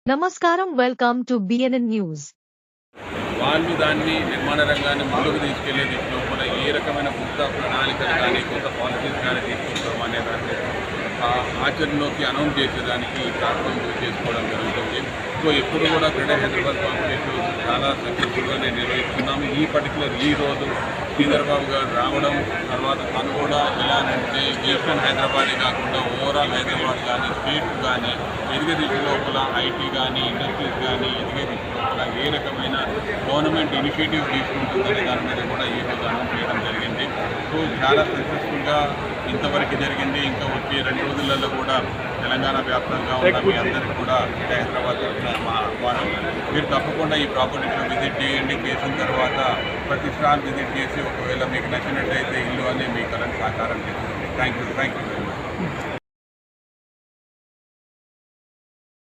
నమస్కారం welcome to BNN news. వాళ్ళు దాన్ని నిర్మాణ రంగాన్ని ముందుకు తీసుకెళ్లే దిశలో కూడా ఏ రకమైన కొత్త ప్రణాళికలు కానీ కొత్త పాలసీస్ కానీ తీసుకుంటాం అనే దాన్ని ఆచరణలోకి అనౌన్స్ చేసేదానికి ఈ ప్లాట్ఫామ్ చేసుకోవడం జరుగుతుంది. సో ఎప్పుడు కూడా గ్రేటర్ హైదరాబాద్ కాంపిటేటివ్ చాలా సక్సెస్ఫుల్గానే నిర్వహిస్తున్నాము. ఈ పర్టికులర్ ఈ రోజు శ్రీధర్బాబు గారు రావడం తర్వాత తను కూడా ఎలానంటే ఈస్టర్న్ హైదరాబాదే కాకుండా ఓవరాల్ హైదరాబాద్ కానీ స్టేట్ కానీ ఎదిగే దిశలో కూడా ఐటీ కానీ ఇండస్ట్రీస్ కానీ ఎదిగే దిశలో కూడా ఏ రకమైన గవర్నమెంట్ ఇనిషియేటివ్ తీసుకుంటుందనే దాని మీద కూడా ఈ రోజు అనౌన్స్ చేయడం జరిగింది. సో చాలా సక్సెస్ఫుల్గా ఇంతవరకు జరిగింది. ఇంకా వచ్చే 2 రోజులలో కూడా తెలంగాణ వ్యాప్తంగా ఉన్న మీ అందరికీ కూడా హైదరాబాద్ మీరు తప్పకుండా ఈ ప్రాపర్టీస్లో విజిట్ చేయండి. చేసిన తర్వాత ప్రతి స్టాల్ విజిట్ చేసి ఒకవేళ మీకు నచ్చినట్టయితే ఇల్లు అనే మీ కళను సాకారం చేస్తుంది. Thank you.